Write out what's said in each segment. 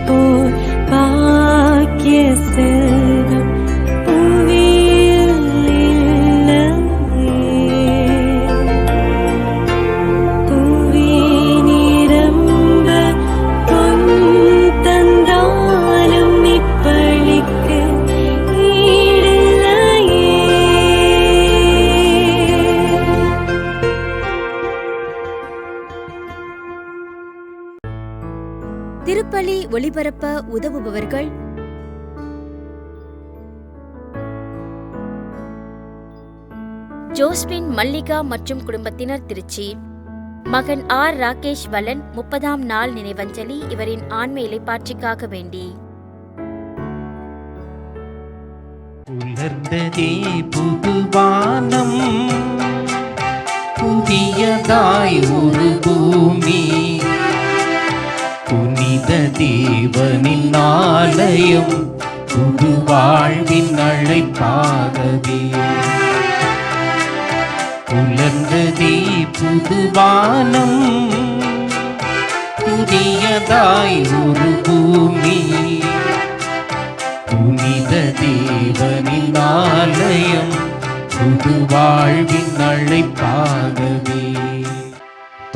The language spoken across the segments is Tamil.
போல் பாக்கிய செல்வம் புவியில் இல்லையே. புவி நிரம்ப பொன் தந்தாலும் இப்பளிக்கு ஈடில்லையே. திருப்பலி ஒளிபரப்ப உதவுபவர்கள் ஜோஸ்பின் மல்லிகா மற்றும் குடும்பத்தினர், திருச்சி. மகன் ஆர். ராகேஷ் வலன் 30ஆம் நாள் நினைவஞ்சலி. இவரின் ஆன்ம இளைப்பாற்றிக்காக வேண்டி. உலர்ந்ததே புதுவானம், புதியதாய் ஒரு பூமி, புனித தேவனின் ஆலயம், புது வாழ்வின் அழைப்பாகவே. உலர்ந்ததே புதுவானம், புதியதாய் ஒரு பூமி, புனித தேவனின் ஆலயம், புது வாழ்வின் அழைப்பாகவே.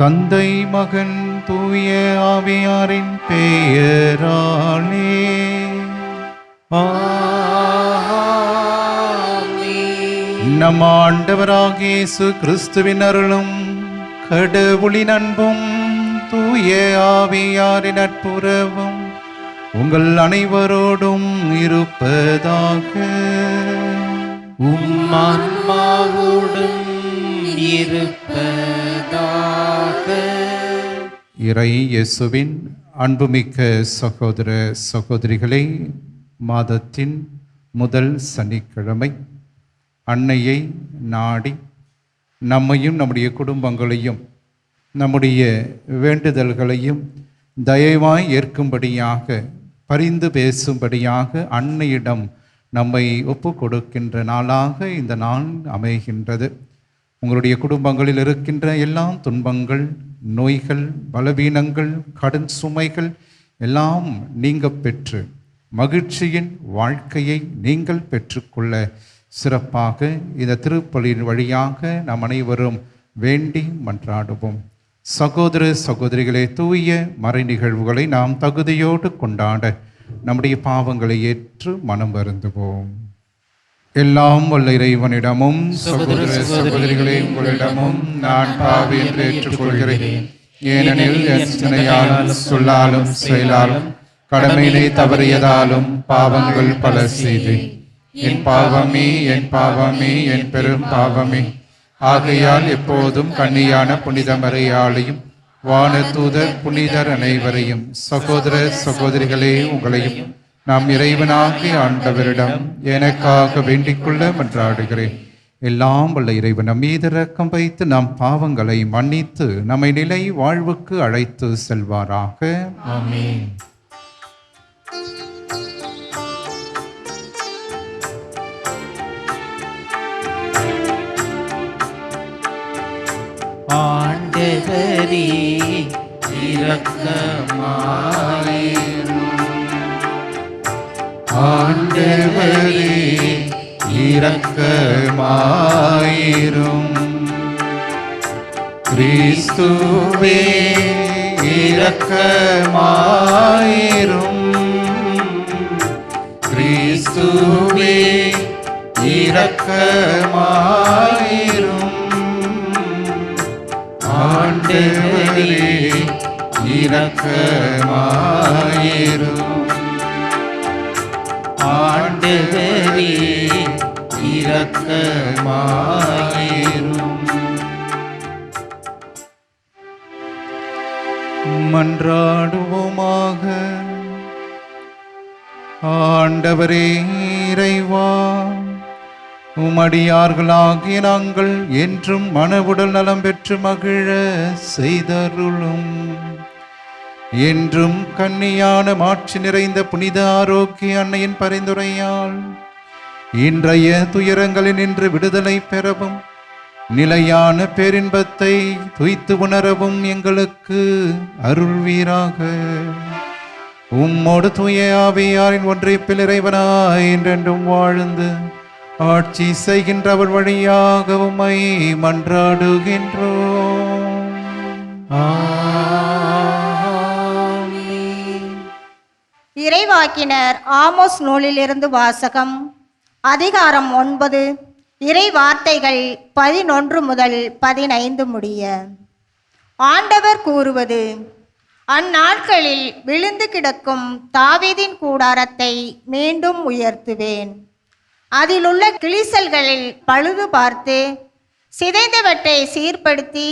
தந்தை மகன் தூய ஆவியாரின் பெயராலே நம் ஆண்டவராகிய இயேசு கிறிஸ்துவின் அருளும் கடவுளின் அன்பும் தூய ஆவியாரின் நட்புறவும் உங்கள் அனைவரோடும் இருப்பதாக. ஆன்மாவோடும் இருப்பதாக. இறை இயேசுவின் அன்புமிக்க சகோதர சகோதரிகளே, மாதத்தின் முதல் சனிக்கிழமை அன்னையை நாடி நம்மையும் நம்முடைய குடும்பங்களையும் நம்முடைய வேண்டுதல்களையும் தயவாய் ஏற்கும்படியாக, பரிந்து பேசும்படியாக அன்னையிடம் நம்மை ஒப்பு கொடுக்கின்ற நாளாக இந்த நாள் அமைகின்றது. உங்களுடைய குடும்பங்களில் இருக்கின்ற எல்லா துன்பங்கள், நோய்கள், பலவீனங்கள், கடன் சுமைகள் எல்லாம் நீங்க பெற்று மகிழ்ச்சியின் வாழ்க்கையை நீங்கள் பெற்றுக்கொள்ள சிறப்பாக இந்த திருப்பலியின் வழியாக நாம் அனைவரும் வேண்டி மன்றாடுவோம். சகோதர சகோதரிகளே, தூய மறை நிகழ்வுகளை நாம் தகுதியோடு கொண்டாட நம்முடைய பாவங்களை ஏற்று மனம் வருந்துவோம். எல்லாம் வல்ல இறைவனிடமும் சகோதர சகோதரிகளே உங்களிடமும் நான் பாவி என்று ஏற்றுக்கொள்கிறேன். ஏனெனில் என் சிந்தனையாலும் சொல்லாலும் செயலாலும் கடமையினை தவறியதாலும் பாவங்கள் பல செய்தேன். என் பாவமே, என் பாவமே, என் பெரும் பாவமே. ஆகையால் எப்போதும் கன்னியான புனித மரியாளையும் வானதூதர் புனிதர் அனைவரையும் சகோதர சகோதரிகளே உங்களையும் நாம் இறைவனாகிய ஆண்டவரிடம் எனக்காக வேண்டிக்கொள்ள மன்றாடுகிறேன். எல்லாம் வல்ல இறைவன் நம் மீது இரக்கம் வைத்து நம் பாவங்களை மன்னித்து நம்மை நிலை வாழ்வுக்கு அழைத்து செல்வாராக. ஆமென். ஆண்டவரே இரக்கமாயிரும். ஆண்டவரே இரக்கமாயிரும். கிறிஸ்துவே இரக்கமாயிரும். கிறிஸ்துவே இரக்கமாயிரும். ஆண்டவரே இரக்கமாயிரும். ஆண்டவரே இரக்கமாயிரும். மன்றாடுவோமாக. ஆண்டவரே இறைவா, உமடியார்களாகிய நாங்கள் என்றும் மனவுடல் நலம் பெற்று மகிழ செய்தருளும். என்றும் கன்னியான மாட்சி நிறைந்த புனித ஆரோக்கிய அன்னையின் பரிந்துரையால் இன்றைய துயரங்களில் நின்று விடுதலை பெறவும் நிலையான பேரின்பத்தை துய்த்து உணரவும் எங்களுக்கு அருள்வீராக. உம்மோடு தூய ஆவியாரின் ஒன்றிப்பில் இறைவனாய் என்றென்றும் வாழ்ந்து ஆட்சி செய்கின்றவர் வழியாக உம்மை மன்றாடுகின்றோம். இறைவாக்கினர் ஆமோஸ் நூலிலிருந்து வாசகம். அதிகாரம் 9, இறை வார்த்தைகள் 11 முதல் 15 முடிய. ஆண்டவர் கூறுவது: அந்நாட்களில் விழுந்து கிடக்கும் தாவீதின் கூடாரத்தை மீண்டும் உயர்த்துவேன். அதிலுள்ள கிழிசல்களில் பழுது பார்த்து சிதைந்தவற்றை சீர்படுத்தி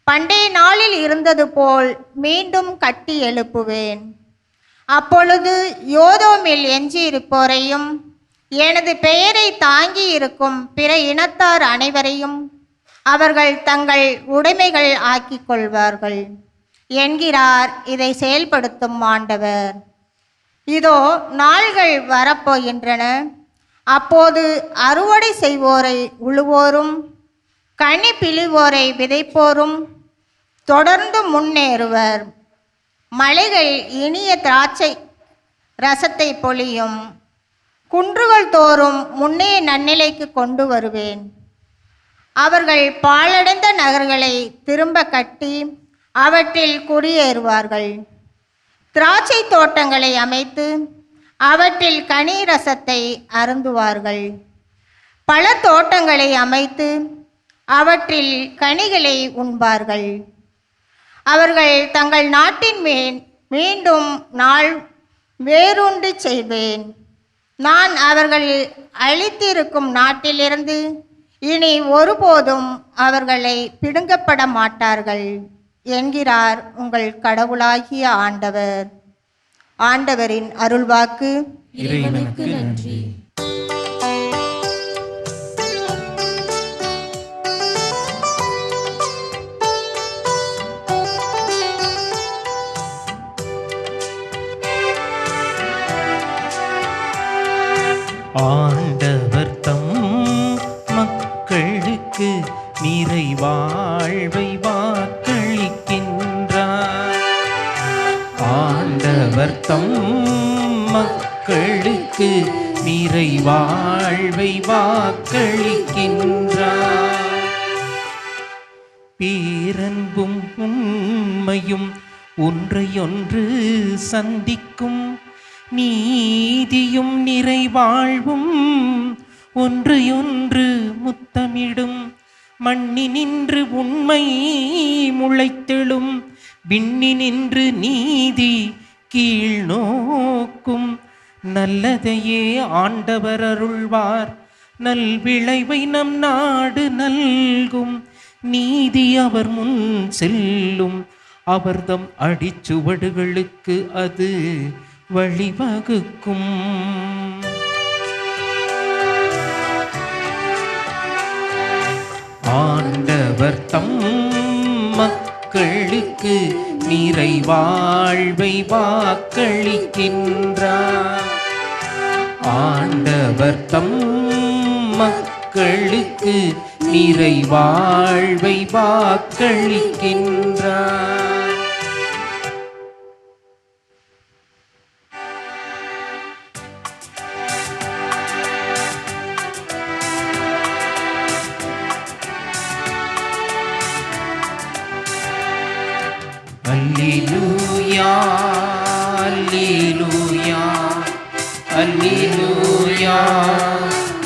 பண்டைய நாளில் இருந்தது போல் மீண்டும் கட்டி எழுப்புவேன். அப்பொழுது யோதோமில் எஞ்சியிருப்போரையும் எனது பெயரை தாங்கி இருக்கும் பிற இனத்தார் அனைவரையும் அவர்கள் தங்கள் உடைமைகள் ஆக்கிக் கொள்வார்கள் என்கிறார் இதை செயல்படுத்தும் ஆண்டவர். இதோ நாள்கள் வரப்போகின்றன. அப்போது அறுவடை செய்வோரை உழுவோரும் கனி பிழிவோரை விதைப்போரும் தொடர்ந்து முன்னேறுவர். மலைகள் இனிய திராட்சை ரசத்தை பொழியும். குன்றுகள் தோறும் முன்னே நன்னிலைக்கு கொண்டு வருவேன். அவர்கள் பாழடைந்த நகர்களை திரும்ப கட்டி அவற்றில் குடியேறுவார்கள். திராட்சை தோட்டங்களை அமைத்து அவற்றில் கனி ரசத்தை அருந்துவார்கள். பல தோட்டங்களை அமைத்து அவற்றில் கனிகளை உண்பார்கள். அவர்கள் தங்கள் நாட்டின் மீண்டும் நாள் வேரூன்றி செய்வேன். நான் அவர்கள் அழித்திருக்கும் நாட்டிலிருந்து இனி ஒருபோதும் அவர்களை பிடுங்கப்பட மாட்டார்கள் என்கிறார் உங்கள் கடவுளாகிய ஆண்டவர். ஆண்டவரின் அருள்வாக்கு. இறைவனுக்கு நன்றி. ஆண்டவர் தம் மக்களுக்கு நிறைவாழ்வை வாக்களிக்கின்றார். ஆண்டவர் தம் மக்களுக்கு நிறைவாழ்வை வாக்களிக்கின்றார். பேரன்பும் உண்மையும் ஒன்றையொன்று சந்திக்கும். நீதியும் நிறைவாழ்வும் ஒன்றையொன்று முத்தமிடும். மண்ணினின்று உண்மை முளைத்தெழும். விண்ணினின்று நீதி கீழ் நோக்கும். நல்லதையே ஆண்டவர் அருள்வார். நல்விளைவை நம் நாடு நல்கும். நீதி அவர் முன் செல்லும். அவர்தம் அடிச்சுவடுகளுக்கு அது வழிவகுக்கும். ஆண்டவர் தம் மக்களுக்கு நிறைவாழ்வை வாக்களிக்கின்றார். ஆண்டவர் தம் மக்களுக்கு நிறைவாழ்வை வாக்களிக்கின்றார். Alleluia, Alleluia, Alleluia,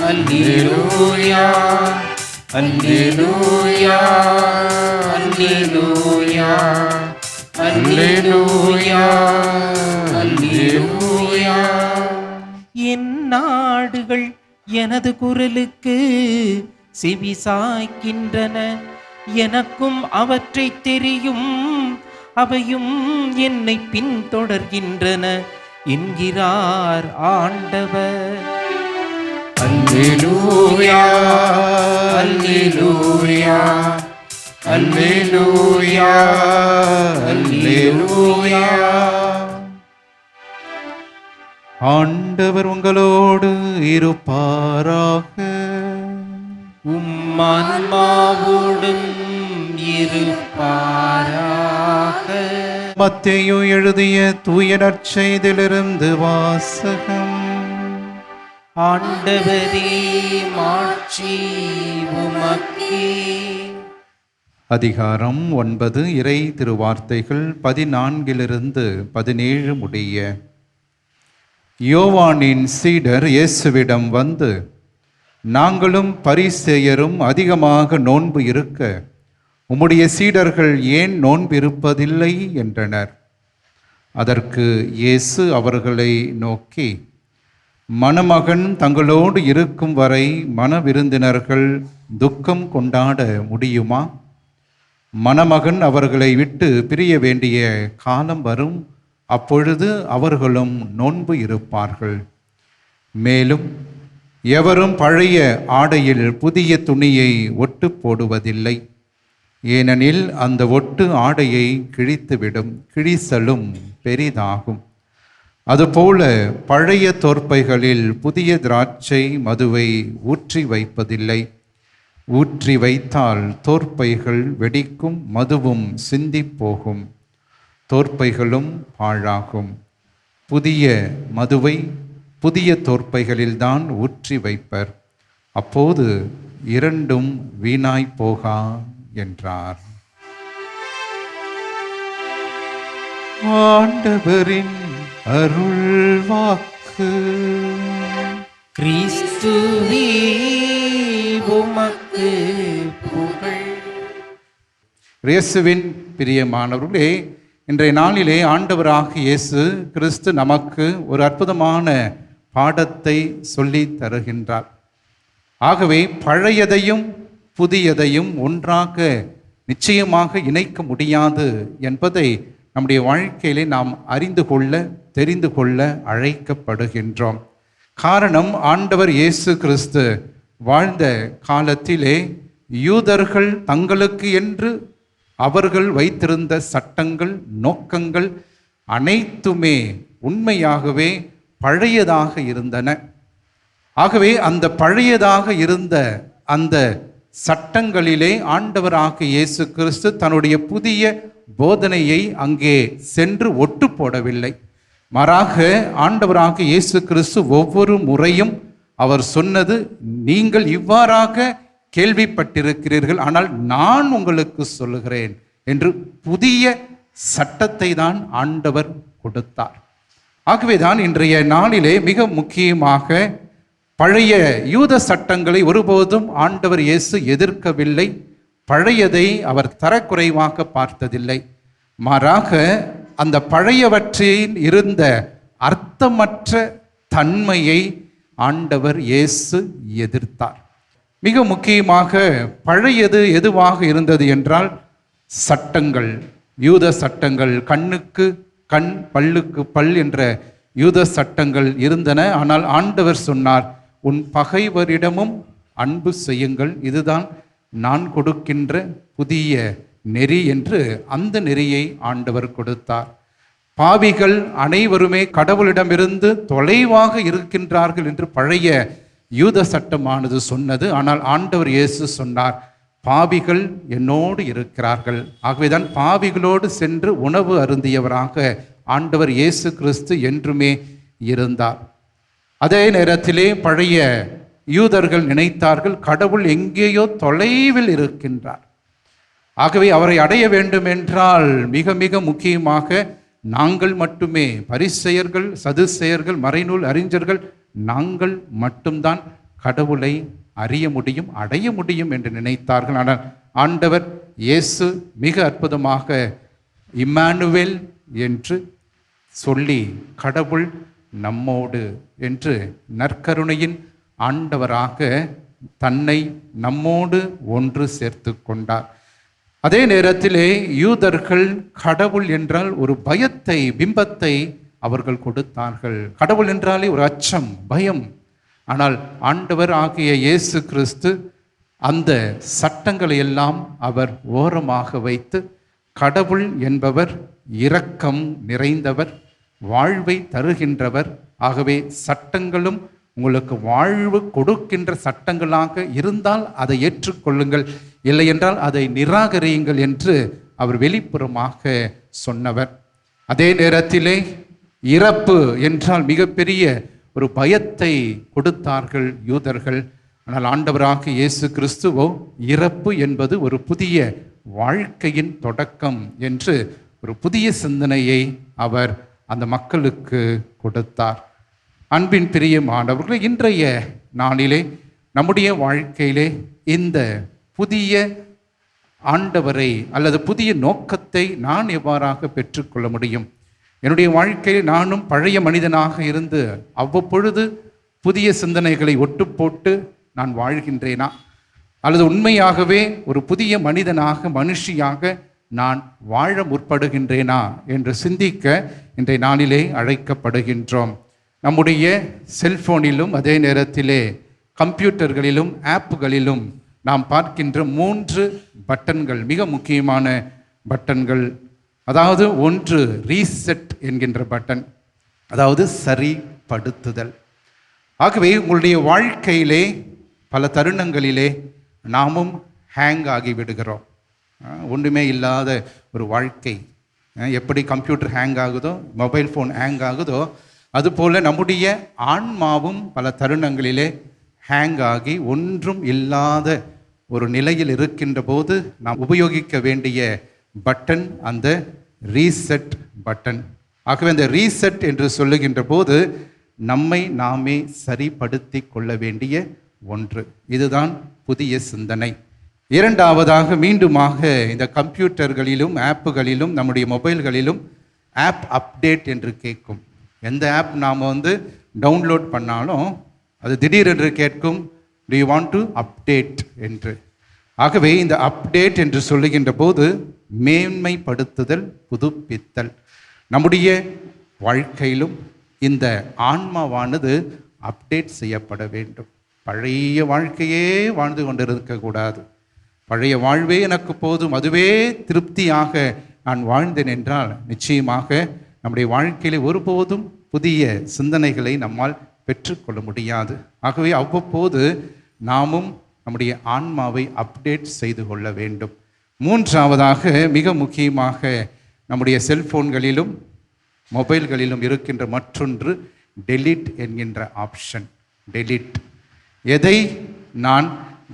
Alleluia, Alleluia, Alleluia, Alleluia, Alleluia. என் நாடுகள் எனது குரலுக்கு செவிசாய்க்கின்றன. எனக்கும் அவற்றை தெரியும். அவையும் என்னை பின்தொடர்கின்றன என்கிறார் ஆண்டவர். அல்லேலூயா, அல்லேலூயா, அல்லேலூயா, அல்லேலூயா. ஆண்டவர் உங்களோடு இருப்பாராக. உம்மான்மாவோடும் இருப்பாராக. மத்தேயு எழுதிய தூய நற்செய்தியிலிருந்து வாசகம். ஆண்டவரே மாட்சி உமக்கே. அதிகாரம் 9. இறை திருவார்த்தைகள் 14-17 முடிய. யோவானின் சீடர் இயேசுவிடம் வந்து, நாங்களும் பரிசேயரும் அதிகமாக நோன்பு இருக்க உம்முடைய சீடர்கள் ஏன் நோன்பு இருப்பதில்லை என்றனர். அதற்கு இயேசு அவர்களை நோக்கி, மணமகன் தங்களோடு இருக்கும் வரை மணவிருந்தினர்கள் துக்கம் கொண்டாட முடியுமா? மணமகன் அவர்களை விட்டு பிரிய வேண்டிய காலம் வரும், அப்பொழுது அவர்களும் நோன்பு இருப்பார்கள். மேலும் எவரும் பழைய ஆடையில் புதிய துணியை ஒட்டு போடுவதில்லை. ஏனெனில் அந்த ஒட்டு ஆடையை கிழித்துவிடும், கிழிசலும் பெரிதாகும். அதுபோல பழைய தோற்பைகளில் புதிய திராட்சை மதுவை ஊற்றி வைப்பதில்லை. ஊற்றி வைத்தால் தோற்பைகள் வெடிக்கும், மதுவும் சிந்தி போகும், தோற்பைகளும் பாழாகும். புதிய மதுவை புதிய தோற்பைகளில்தான் ஊற்றி வைப்பர், அப்போது இரண்டும் வீணாய் போகா என்றார். ஆண்டவரின் அருள்வாக்கு. கிறிஸ்துவே உமக்கு புகழ். இயேசுவின் பிரியமானவர்களே, இன்றைய நாளிலே ஆண்டவராகிய இயேசு கிறிஸ்து நமக்கு ஒரு அற்புதமான பாடத்தை சொல்லி தருகின்றார். ஆகவே பழையதையும் புதியதையும் ஒன்றாக நிச்சயமாக இணைக்க முடியாது என்பதை நம்முடைய வாழ்க்கையிலே நாம் அறிந்து கொள்ள, தெரிந்து கொள்ள அழைக்கப்படுகின்றோம். காரணம், ஆண்டவர் இயேசு கிறிஸ்து வாழ்ந்த காலத்திலே யூதர்கள் தங்களுக்கு என்று அவர்கள் வைத்திருந்த சட்டங்கள், நோக்கங்கள் அனைத்துமே உண்மையாகவே பழையதாக இருந்தன. ஆகவே அந்த பழையதாக இருந்த அந்த சட்டங்களிலே ஆண்டவராகிய இயேசு கிறிஸ்து தன்னுடைய புதிய போதனையை அங்கே சென்று ஒட்டு போடவில்லை. மாறாக ஆண்டவராகிய இயேசு கிறிஸ்து ஒவ்வொரு முறையும் அவர் சொன்னது, நீங்கள் இவ்வாறாக கேள்விப்பட்டிருக்கிறீர்கள், ஆனால் நான் உங்களுக்கு சொல்லுகிறேன் என்று புதிய சட்டத்தை தான் ஆண்டவர் கொடுத்தார். ஆகவேதான் இன்றைய நாளிலே மிக முக்கியமாக பழைய யூத சட்டங்களை ஒருபோதும் ஆண்டவர் இயேசு எதிர்க்கவில்லை. பழையதை அவர் தரக்குறைவாக பார்த்ததில்லை. மாறாக அந்த பழையவற்றில் இருந்த அர்த்தமற்ற தன்மையை ஆண்டவர் இயேசு எதிர்த்தார். மிக முக்கியமாக பழையது எதுவாக இருந்தது என்றால் சட்டங்கள், யூத சட்டங்கள். கண்ணுக்கு கண், பல்லுக்கு பல் என்ற யூத சட்டங்கள் இருந்தன. ஆனால் ஆண்டவர் சொன்னார், உன் பகைவரிடமும் அன்பு செய்யுங்கள், இதுதான் நான் கொடுக்கின்ற புதிய நெறி என்று அந்த நெறியை ஆண்டவர் கொடுத்தார். பாவிகள் அனைவருமே கடவுளிடமிருந்து தொலைவாக இருக்கின்றார்கள் என்று பழைய யூத சட்டமானது சொன்னது. ஆனால் ஆண்டவர் இயேசு சொன்னார், பாவிகள் என்னோடு இருக்கிறார்கள். ஆகவேதான் பாவிகளோடு சென்று உணவு அருந்தியவராக ஆண்டவர் இயேசு கிறிஸ்து என்றுமே இருந்தார். அதே நேரத்திலே பழைய யூதர்கள் நினைத்தார்கள், கடவுள் எங்கேயோ தொலைவில் இருக்கின்றார். ஆகவே அவரை அடைய வேண்டும் என்றால் மிக மிக முக்கியமாக நாங்கள் மட்டுமே, பரிசேயர்கள், சதுசேயர்கள், மறைநூல் அறிஞர்கள், நாங்கள் மட்டும்தான் கடவுளை அறிய முடியும், அடைய முடியும் என்று நினைத்தார்கள். ஆனால் ஆண்டவர் இயேசு மிக அற்புதமாக இம்மானுவேல் என்று சொல்லி, கடவுள் நம்மோடு என்று நற்கருணையின் ஆண்டவராக தன்னை நம்மோடு ஒன்று சேர்த்து கொண்டார். அதே நேரத்திலே யூதர்கள் கடவுள் என்றால் ஒரு பயத்தை, பிம்பத்தை அவர்கள் கொடுத்தார்கள். கடவுள் என்றாலே ஒரு அச்சம், பயம். ஆனால் ஆண்டவர் ஆகிய இயேசு கிறிஸ்து அந்த சட்டங்களை எல்லாம் அவர் ஓரமாக வைத்து, கடவுள் என்பவர் இரக்கம் நிறைந்தவர், வாழ்வை தருகின்றவர். ஆகவே சட்டங்களும் உங்களுக்கு வாழ்வு கொடுக்கின்ற சட்டங்களாக இருந்தால் அதை ஏற்றுக்கொள்ளுங்கள், இல்லை என்றால் அதை நிராகரியுங்கள் என்று அவர் வெளிப்புறமாக சொன்னவர். அதே நேரத்திலே இறப்பு என்றால் மிகப்பெரிய ஒரு பயத்தை கொடுத்தார்கள் யூதர்கள். ஆனால் ஆண்டவராக இயேசு கிறிஸ்துவோ இறப்பு என்பது ஒரு புதிய வாழ்க்கையின் தொடக்கம் என்று ஒரு புதிய சிந்தனையை அவர் அந்த மக்களுக்கு கொடுத்தார். அன்பின் பிரியமானவர்களே, இன்றைய நாளிலே நம்முடைய வாழ்க்கையிலே இந்த புதிய ஆண்டவரை அல்லது புதிய நோக்கத்தை நான் எவ்வாறாக பெற்றுக்கொள்ள முடியும்? என்னுடைய வாழ்க்கையில் நானும் பழைய மனிதனாக இருந்து அவ்வப்பொழுது புதிய சிந்தனைகளை ஒட்டு போட்டு நான் வாழ்கின்றேனா, அல்லது உண்மையாகவே ஒரு புதிய மனிதனாக மனுஷியாக நான் வாழ முற்படுகின்றேனா என்று சிந்திக்க இன்றைய நாளிலே அழைக்கப்படுகின்றோம். நம்முடைய செல்போனிலும் அதே நேரத்திலே கம்ப்யூட்டர்களிலும் ஆப்புகளிலும் நாம் பார்க்கின்ற 3 பட்டன்கள் மிக முக்கியமான பட்டன்கள். அதாவது ஒன்று ரீசெட் என்கின்ற பட்டன், அதாவது சரிப்படுத்துதல். ஆகவே உங்களுடைய வாழ்க்கையிலே பல தருணங்களிலே நாமும் ஹேங் ஆகி விடுகிறோம். ஒன்றுமே இல்லாத ஒரு வாழ்க்கை. எப்படி கம்ப்யூட்டர் ஹேங் ஆகுதோ, மொபைல் ஃபோன் ஹேங் ஆகுதோ, அதுபோல் நம்முடைய ஆன்மாவும் பல தருணங்களிலே ஹேங் ஆகி ஒன்றும் இல்லாத ஒரு நிலையில் இருக்கின்ற போது நாம் உபயோகிக்க வேண்டிய பட்டன் அந்த ரீசெட் பட்டன். ஆகவே அந்த ரீசெட் என்று சொல்லுகின்ற போது நம்மை நாமே சரிப்படுத்தி கொள்ள வேண்டிய ஒன்று. இதுதான் புதிய சிந்தனை. இரண்டாவதாக மீண்டுமாக இந்த கம்ப்யூட்டர்களிலும் ஆப்புகளிலும் நம்முடைய மொபைல்களிலும் ஆப் அப்டேட் என்று கேட்கும். எந்த ஆப் நாம் டவுன்லோட் பண்ணாலும் அது திடீரென்று கேட்கும், do you want to update என்று. ஆகவே இந்த அப்டேட் என்று சொல்லுகின்ற போது மேன்மைப்படுத்துதல், புதுப்பித்தல். நம்முடைய வாழ்க்கையிலும் இந்த ஆன்மாவானது அப்டேட் செய்யப்பட வேண்டும். பழைய வாழ்க்கையே வாழ்ந்து கொண்டிருக்கக்கூடாது. பழைய வாழ்வே எனக்கு போதும், அதுவே திருப்தியாக நான் வாழ்ந்தேன் என்றால் நிச்சயமாக நம்முடைய வாழ்க்கையிலே ஒருபோதும் புதிய சிந்தனைகளை நம்மால் பெற்றுக்கொள்ள முடியாது. ஆகவே அவ்வப்போது நாமும் நம்முடைய ஆன்மாவை அப்டேட் செய்து கொள்ள வேண்டும். மூன்றாவதாக மிக முக்கியமாக நம்முடைய செல்போன்களிலும் மொபைல்களிலும் இருக்கின்ற மற்றொன்று டெலீட் என்கின்ற ஆப்ஷன். டெலீட். எதை நான்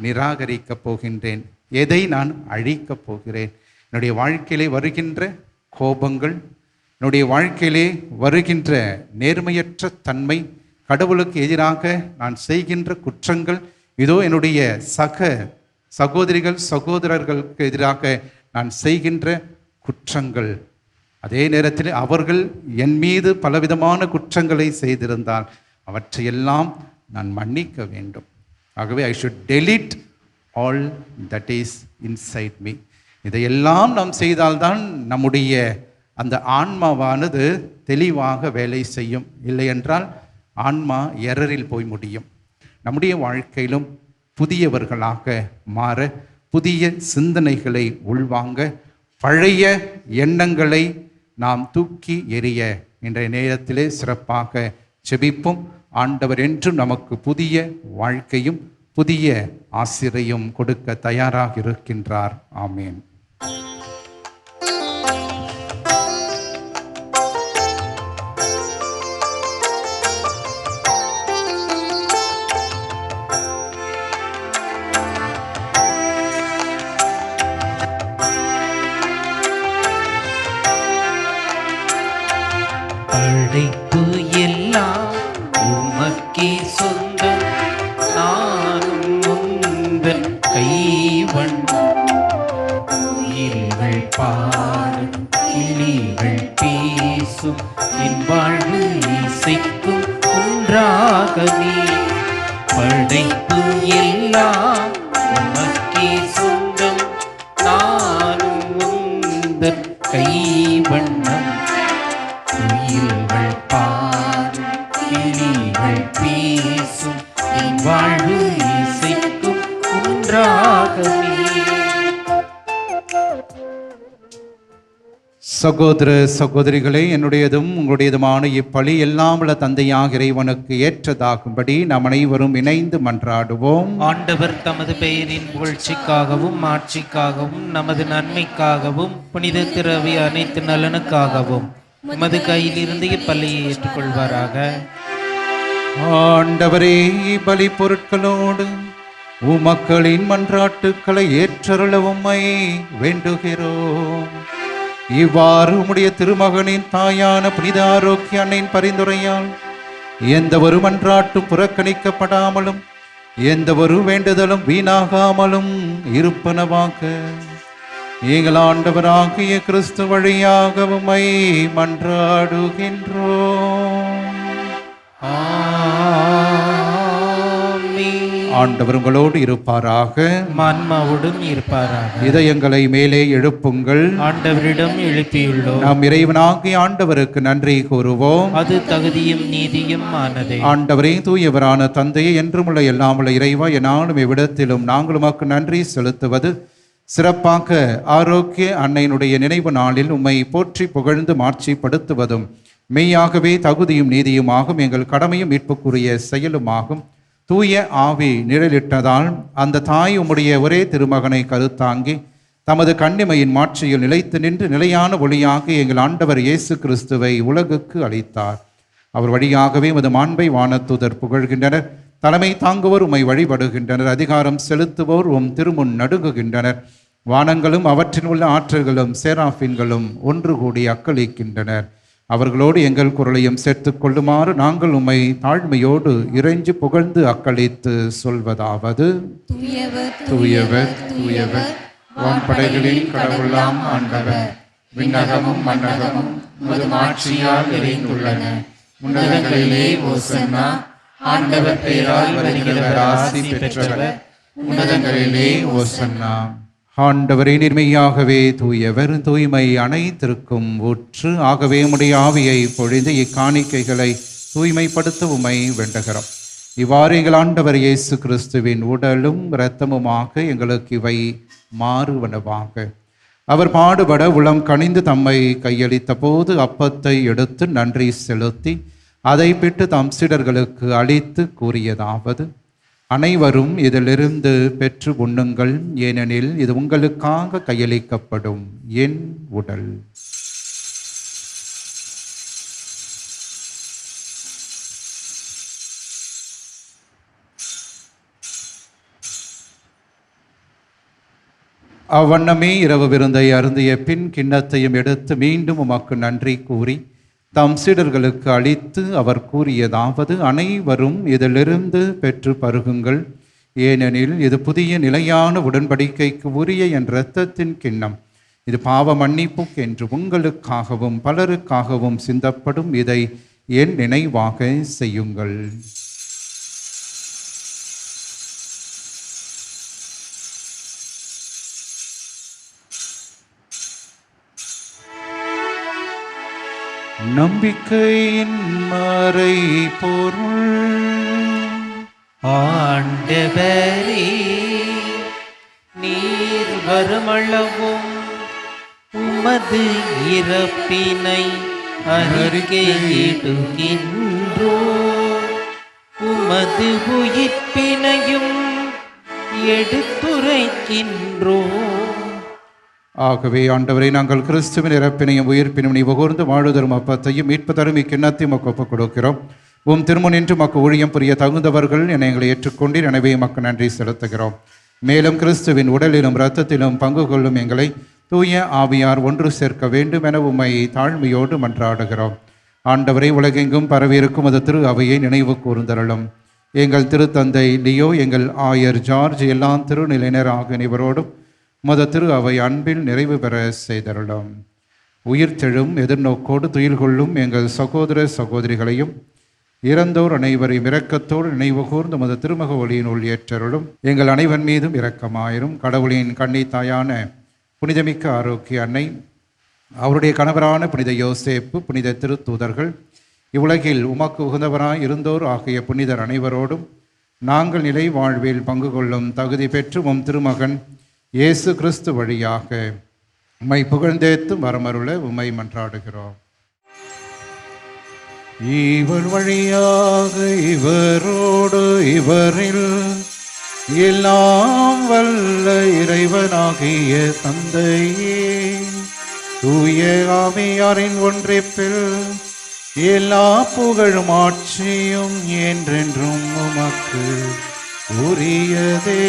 நிராகரிக்கப் போகின்றேன், எதை நான் அழிக்கப் போகிறேன்? என்னுடைய வாழ்க்கையிலே வருகின்ற கோபங்கள், என்னுடைய வாழ்க்கையிலே வருகின்ற நேர்மையற்ற தன்மை, கடவுளுக்கு எதிராக நான் செய்கின்ற குற்றங்கள், இதோ என்னுடைய சகோதரிகள் சகோதரர்களுக்கு எதிராக நான் செய்கின்ற குற்றங்கள். அதே நேரத்தில் அவர்கள் என் மீது பலவிதமான குற்றங்களை செய்திருந்தால் அவற்றையெல்லாம் நான் மன்னிக்க வேண்டும். ஆகவே I should delete all that is inside me. இதையெல்லாம் நாம் செய்தால்தான் நம்முடைய அந்த ஆன்மாவானது தெளிவாக வேலை செய்யும். இல்லை என்றால் ஆன்மா எரரில் போய் முடியும். நம்முடைய வாழ்க்கையிலும் புதியவர்களாக மாற, புதிய சிந்தனைகளை உள்வாங்க, பழைய எண்ணங்களை நாம் தூக்கி எறிய இன்றைய நேரத்திலே சிறப்பாக செபிப்போம். ஆண்டவர் என்றும் நமக்கு புதிய வாழ்க்கையும் புதிய ஆசிரையும் கொடுக்க தயாராக இருக்கின்றார். ஆமேன். படைப்பு எல்லாம் உமக்கே சொந்தம், நானும் உந்தன் கைவண்ணம். உயிர்கள் பாடும் கிளிகள் பேசும், என் வாழ்வு இசைக்கும் ஒன்றாகவே. படைப்பு எல்லாம் உமக்கே சொந்தம், நானும் உந்தன் கைவண்ணம். உயிர்கள் பாடும் கிளிகள் பேசும், என் வாழ்வு இசைக்கும் ஒன்றாகவே. சகோதர சகோதரிகளே, என்னுடையதும் உங்களுடையதுமான இப்பலி எல்லாம் உள்ள தந்தையாக இறைவனுக்கு ஏற்றதாகும்படி நாம் அனைவரும் இணைந்து மன்றாடுவோம். ஆண்டவர் தமது பெயரின் புகழ்ச்சிக்காகவும் ஆட்சிக்காகவும் நமது நன்மைக்காகவும் புனித திரவிய அனைத்து நலனுக்காகவும் உமது கையிலிருந்து இப்பலியை ஏற்றுக்கொள்வாராக. ஆண்டவரே, பலி பொருட்களோடு உமக்களின் மன்றாட்டுக்களை ஏற்றருள உம்மை வேண்டுகிறோம். இவ்வாறு உம்முடைய திருமகனின் தாயான புனித ஆரோக்கிய அன்னையின் பரிந்துரையால் எந்த ஒரு மன்றாட்டும் புறக்கணிக்கப்படாமலும் எந்த ஒரு வேண்டுதலும் வீணாகாமலும் இருப்பனவாக எங்கள் ஆண்டவராகிய கிறிஸ்து வழியாக உம்மை மன்றாடுகின்றோம். ஆண்டவர் உங்களோடு இருப்பாராக, ஆன்மாவோடும் இருப்பாராக. இதயங்களை மேலே எழுப்புங்கள். ஆண்டவரிடம் எழுப்பியுள்ளோம். நாம் இறைவனாகிய ஆண்டவருக்கு நன்றி கூறுவோம். அது தகுதியும் நீதியும் ஆனதே. ஆண்டவரே, தூயவரான தந்தையை என்றுமுள்ள எல்லாமுள்ள இறைவா, என்னாலும் எவ்விடத்திலும் நாங்கள் உமக்கு நன்றி செலுத்துவது சிறப்பாக ஆரோக்கிய அன்னையினுடைய நினைவு நாளில் உம்மை போற்றி புகழ்ந்து மாட்சிப்படுத்துவதும் மெய்யாகவே தகுதியும் நீதியுமாகும், எங்கள் கடமையும் மீட்புக்குரிய செயலுமாகும். தூய ஆவி நிழலிட்டதால் அந்த தாய் உம்முடைய ஒரே திருமகனை கருத்தாங்கி தமது கன்னிமையின் மாட்சியில் நிலைத்து நின்று நிலையான ஒளியாக எங்கள் ஆண்டவர் இயேசு கிறிஸ்துவை உலகுக்கு அளித்தார். அவர் வழியாகவே உமது மாண்பை வானதூதர் புகழ்கின்றனர். தலைமை தாங்குவோர் உம்மை வழிபடுகின்றனர். அதிகாரம் செலுத்துவோர் உம் திருமுன் நடுங்குகின்றனர். வானங்களும் அவற்றில் உள்ள ஆற்றல்களும் சேராஃபின்களும் ஒன்று கூடி அக்களிக்கின்றனர். அவர்களோடு எங்கள் குரலையும் சேர்த்து கொள்ளுமாறு நாங்கள் உம்மை தாழ்மையோடு இறைஞ்சு புகழ்ந்து அக்களித்து சொல்வதாவது: தூயவர் தூயவர் வான்படைகளின் கடவுளாம் ஆண்டவர், விண்ணகமும் மண்ணகமும் உமது மாட்சியால் நிறைந்துள்ளன. உன்னதங்களிலே ஓசன்னா. ஆண்டவர் பெயரால் வருகிறவர் ஆசி பெற்றவர். உன்னதங்களிலே ஓசன்னா. ஆண்டவரே, நிர்மையாகவே தூயவர், தூய்மை அனைத்திற்கும் ஊற்று. ஆகவே உம்முடைய ஆவியை பொழிந்து இக்காணிக்கைகளை தூய்மைப்படுத்த உம்மை வேண்டுகிறோம். இவ்வாறு எங்கள் ஆண்டவர் இயேசு கிறிஸ்துவின் உடலும் இரத்தமுமாக எங்களுக்கு இவை மாறுவனவாக. அவர் பாடுபட உளம் கனிந்து தம்மை கையளித்த போது அப்பத்தை எடுத்து நன்றி செலுத்தி அதை பிட்டு தம் சீடர்களுக்கு அளித்து கூறியதாவது: அனைவரும் இதிலிருந்து பெற்று உண்ணுங்கள், ஏனெனில் இது உங்களுக்காக கையளிக்கப்படும் என் உடல். அவ்வண்ணமே இரவு விருந்தை அருந்திய பின் கிண்ணத்தையும் எடுத்து மீண்டும் உமக்கு நன்றி கூறி தம் சீடர்களுக்கு அளித்து அவர் கூறியதாவது: அனைவரும் இதிலிருந்து பெற்று பருகுங்கள், ஏனெனில் இது புதிய நிலையான உடன்படிக்கைக்கு உரிய என் இரத்தத்தின் கிண்ணம். இது பாவ மன்னிப்புக்கு என்று உங்களுக்காகவும் பலருக்காகவும் சிந்தப்படும். இதை என் நினைவாக செய்யுங்கள். நம்பிக்கையின் மறை பொருள். ஆண்டவரே, நீர் வருமளவும் உமது இறப்பினை அறிக்கையிடுகின்றோம், உமது உயிர்ப்பினையும் எடுத்துரைக்கின்றோம். ஆகவே ஆண்டவரை, நாங்கள் கிறிஸ்துவின் இறப்பினையும் உயிர்ப்பினும் நீ உகர்ந்து வாழுதரும் அப்பத்தையும் மீட்பு தரும் இக்கிண்ணத்தையும் ஒப்புக் கொடுக்கிறோம். உம் திருமுன் நின்று மக்கு ஊழியம் புரிய தகுந்தவர்கள் என எங்களை ஏற்றுக்கொண்டீர். எனவே மக்கு நன்றி செலுத்துகிறோம். மேலும் கிறிஸ்துவின் உடலிலும் இரத்தத்திலும் பங்கு கொள்ளும் எங்களை தூய ஆவியார் ஒன்று சேர்க்க வேண்டும் என உம்மை தாழ்மையோடு மன்றாடுகிறோம். ஆண்டவரை, உலகெங்கும் பரவியிருக்கும் அது திரு அவையை நினைவு கூர்ந்தருளும். எங்கள் திருத்தந்தை லியோ, எங்கள் ஆயர் ஜார்ஜ், எல்லாம் திருநிலையினர் ஆகிய அனைவரோடும் மத திரு அவை அன்பில் நிறைவு பெற செய்தருளும். உயிர்த்தெழும் எதிர்நோக்கோடு துயில் கொள்ளும் எங்கள் சகோதர சகோதரிகளையும் இறந்தோர் அனைவரையும் இரக்கத்தோடு நினைவு கூர்ந்து மத திருமக ஒளியினுள் ஏற்றருளும். எங்கள் அனைவன் மீதும் இரக்கமாயிரும். கடவுளின் கன்னி தாயான புனிதமிக்க ஆரோக்கிய அன்னை, அவருடைய கணவரான புனித யோசேப்பு, புனித திருத்தூதர்கள், இவ்வுலகில் உமக்கு உகந்தவராய் இருந்தோர் ஆகிய புனிதர் அனைவரோடும் நாங்கள் நிலை வாழ்வில் பங்கு கொள்ளும் தகுதி பெற்று உம் திருமகன் இயேசு கிறிஸ்து வழியாக உம்மை புகழ்ந்தேத்து வரமருள உம்மை மன்றாடுகிறோம். இவர் வழியாக இவரோடு இவரில் எல்லாம் வல்ல இறைவனாகிய தந்தையே, தூய ஆவியாரின் ஒன்றிப்பில் எல்லா புகழும் ஆட்சியும் என்றென்றும் உமக்கு உரியதே.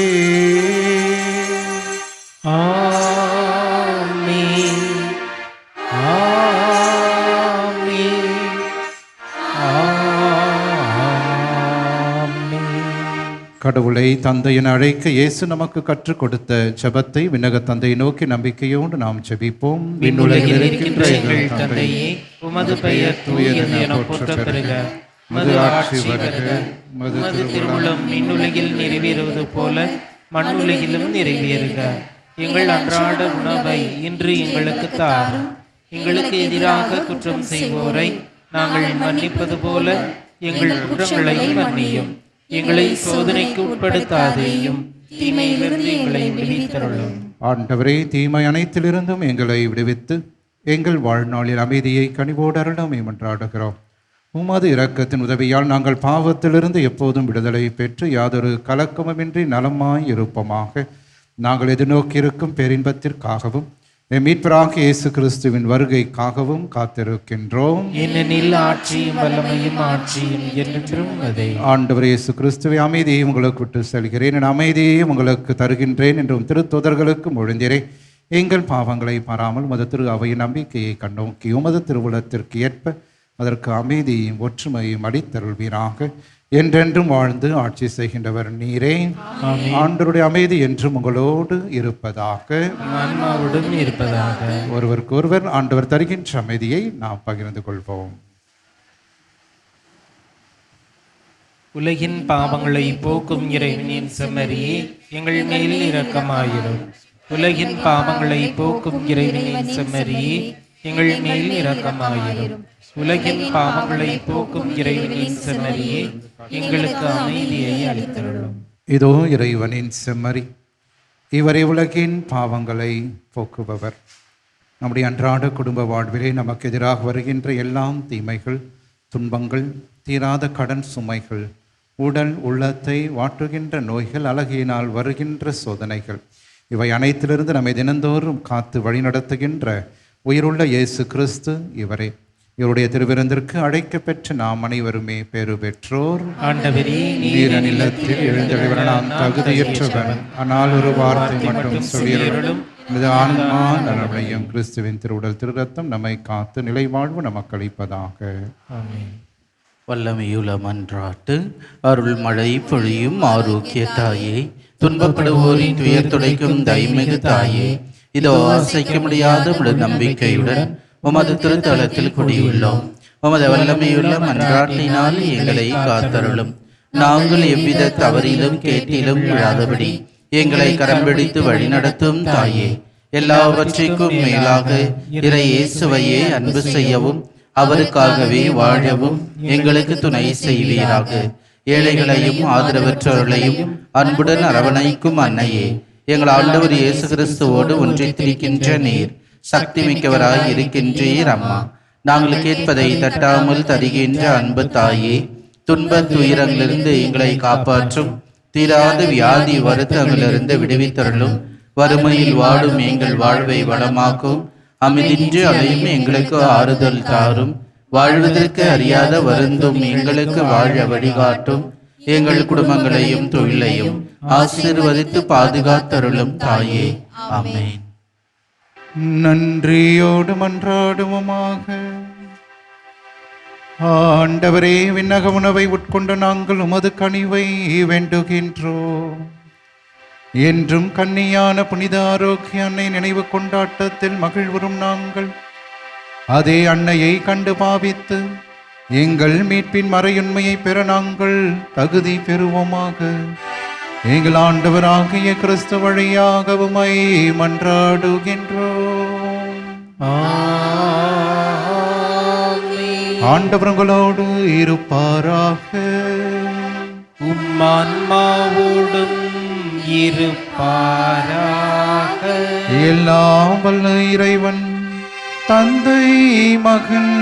ஆமென். ஆமென். ஆமென். கடவுளை தந்தை என அழைக்க இயேசு நமக்கு கற்றுக் கொடுத்த ஜெபத்தை விண்ணக தந்தையை நோக்கி நம்பிக்கையோடு நாம் ஜெபிப்போம். விண்ணுலகில் இருக்கின்ற எங்கள் தந்தையே, உமது பெயர் தூயது என போற்றப் பெறுக. உமது ஆட்சி வருக. உமது திருவுளம் விண்ணுலகில் நிறைவேறுவது போல மண்ணுலகிலும் நிறைவேறுக. எங்கள் அன்றாட உணவை இன்று எங்களுக்கு தாரும். எங்களுக்கு எதிராக குற்றம் செய்வோரை நாங்கள் மன்னிப்பது போல எங்கள் குற்றங்களை மன்னியும். எங்களை சோதனைக்கு உட்படுத்தாதேயும், தீமையிலிருந்து எங்களை விடுவித்தருளும். ஆண்டவரே, தீமை அனைத்திலிருந்தும் எங்களை விடுவித்து எங்கள் வாழ்நாளில் அமைதியை கனிவோடு அருளும் என்றாடுகிறோம். உமது இரக்கத்தின் உதவியால் நாங்கள் பாவத்திலிருந்து எப்போதும் விடுதலை பெற்று யாதொரு கலக்கமுமின்றி நலமாய் இருப்போமாக. நாங்கள் எதிர்நோக்கியிருக்கும் பேரின்பத்திற்காகவும் எம் மீட்பராகிய இயேசு கிறிஸ்துவின் வருகைக்காகவும் காத்திருக்கின்றோம். ஏனெனில் ஆட்சியும் வல்லமையும் ஆட்சியும் என்றென்றும் அதே. ஆண்டவர் இயேசு கிறிஸ்துவை அமைதியை உங்களுக்கு விட்டு செல்கிறேன், என் அமைதியை உங்களுக்கு தருகின்றேன் என்றும் திருத்தூதர்களுக்கு மொழிந்தீரே. எங்கள் பாவங்களை பாராமல் உமது திரு அவையின் நம்பிக்கையை கண்ணோக்கி உமது திருவுளத்திற்கு ஏற்ப அதற்கு அமைதியும் ஒற்றுமையும் அளித்தருள்வீராக. என்றென்றும் வாழ்ந்து ஆட்சி செய்கின்றவர் நீரே. ஆண்டவருடைய அமைதி என்றும் உங்களோடு இருப்பதாக, ஆன்மாவோடும் இருப்பதாக. ஒருவருக்கு ஒருவர் ஆண்டவர் தருகின்ற அமைதியை நாம் பகிர்ந்து கொள்வோம். உலகின் பாவங்களை போக்கும் இறைவனின் செம்மறியே, எங்கள் மேல் இரக்கமாயிரும். உலகின் பாவங்களை போக்கும் இறைவனின் செம்மறியே, எங்கள் மேல் இரக்கமாயிரும். உலகின் பாவங்களை போக்கும் இறைவனின் செம்மறியே, எங்களுக்கு அமைதியை அளித்தருளும். இதோ இறைவனின் செம்மறி, இவரே உலகின் பாவங்களை போக்குபவர். நம்முடைய அன்றாட குடும்ப வாழ்விலே நமக்கு எதிராக வருகின்ற எல்லாம் தீமைகள், துன்பங்கள், தீராத கடன் சுமைகள், உடல் உள்ளத்தை வாட்டுகின்ற நோய்கள், அழகியினால் வருகின்ற சோதனைகள், இவை அனைத்திலிருந்து நம்மை தினந்தோறும் காத்து வழிநடத்துகின்ற உயிருள்ள இயேசு கிறிஸ்து இவரே. இவருடைய திருவிருந்திற்கு அழைக்கப்பெற்ற நாம் அனைவருமே பேறு பெற்றோர். ஆண்டவரே, நீர் நிலத்தில் எழுந்தழிவர நாம் தகுதியற்றவன், ஆனால் ஒரு வார்த்தை மட்டும் சொல்லியருளும், இது ஆன்மா நலமடையும். கிறிஸ்துவின் திருவுடல் திருரத்தம் நம்மை காத்து நிலை வாழ்வு நமக்கு அளிப்பதாக. ஆமென். வல்லமையுள்ள மன்றாட்டு. அருள் மழை பொழியும் ஆரோக்கிய தாயே, துன்பப்படுவோரின் துயர் துடைக்கும் தைமிகு தாயே, இதோ அசைக்க முடியாத உமது நம்பிக்கையுடன் உமது திருத்தலத்தில் குடியுள்ளோம். உமது வல்லமையுள்ள மன்றாட்டினால் எங்களை காத்தருளும். நாங்கள் எவ்வித தவறிலும் கேட்டிலும் விழாதபடி எங்களை கரம் பிடித்து வழிநடத்தும் தாயே, எல்லாவற்றிற்கும் மேலாக இறை இயேசுவையே அன்பு செய்யவும் அவருக்காகவே வாழவும் எங்களுக்கு துணை செய்வீராக. ஏழைகளையும் ஆதரவற்றவர்களையும் அன்புடன் அரவணைக்கும் அன்னையே, எங்கள் ஆண்டவர் இயேசு கிறிஸ்துவோடு ஒன்றித்திருக்கின்ற நீர் சக்தி மிக்கவராய் இருக்கின்றீர் அம்மா. நாங்கள் கேட்பதை தட்டாமல் தருகின்ற அன்பு தாயே, துன்பத் துயரங்களிலிருந்து எங்களை காப்பாற்றும். தீராத வியாதி வருத்தங்களிலிருந்து விடுவித்தருளும். வறுமையில் வாடும் எங்கள் வாழ்வை வளமாக்கும். அமைதின்று அலையும் எங்களுக்கு ஆறுதல் தாரும். வாழ்வதற்கு அறியாத வருந்தும் எங்களுக்கு வாழ வழிகாட்டும். எங்கள் குடும்பங்களையும் தொழிலையும் ஆசீர்வதித்து பாதுகாத்தருளும் தாயே. ஆமென். நன்றியோடு மன்றாடுவோமாக. ஆண்டவரே, விண்ணக உணவை உட்கொண்ட நாங்கள் உமது கனிவை வேண்டுகின்றோம். என்றும் கன்னியான புனித ஆரோக்கிய அன்னை நினைவு கொண்டாட்டத்தில் மகிழ்வுறும் நாங்கள் அதே அன்னையை கண்டு பாவித்து எங்கள் மீட்பின் மறையுண்மையை பெற நாங்கள் தகுதி பெறுவோமாக. எங்கள் ஆண்டவராகிய கிறிஸ்து வழியாக உம்மை மன்றாடுகின்றோம். ஆண்டவர் உங்களோடு இருப்பாராக. உம்மான்மாவோடும் இருப்பாராக. எல்லாம் வல்ல இறைவன் தந்தை, மகன்,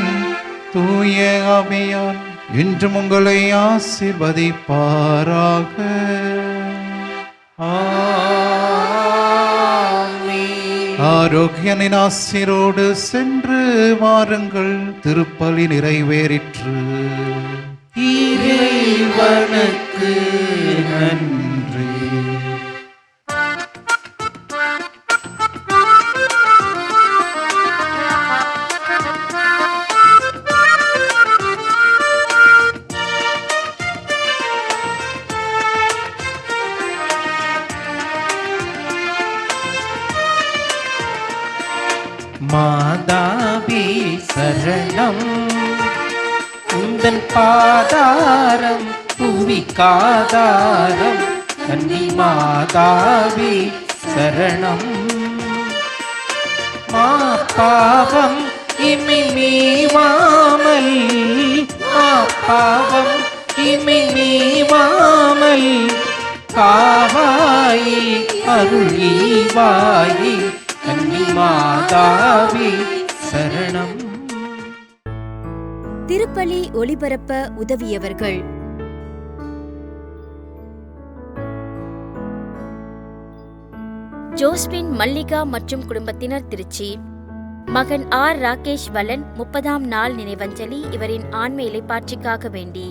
தூய ஆவியார் என்றும் உங்களை ஆசீர்வதிப்பாராக. ஆமென். ஆரோக்கியனின் ஆசிரோடு சென்று வாருங்கள். திருப்பலி நிறைவேறிற்று. இறைவனுக்கு நன்றி. மாதாவி சரணம், உந்தன் பாதாரம் புவிக்காதாரம். கன்னி மாதாவி சரணம். மா பாவம் இமை மீவாமல், மா பாவம் இமை மீவாமல், காவாயி அருள்வாயி கன்னி மாதாவி சரணம். திருப்பலி ஒளிபரப்ப உதவியவர்கள்: ஜோஸ்பின் மல்லிகா மற்றும் குடும்பத்தினர் திருச்சி. மகன் ஆர் ராகேஷ் வலன் 30ஆம் நாள் நினைவஞ்சலி இவரின் ஆன்ம இலைப்பாற்றிக்காக வேண்டி.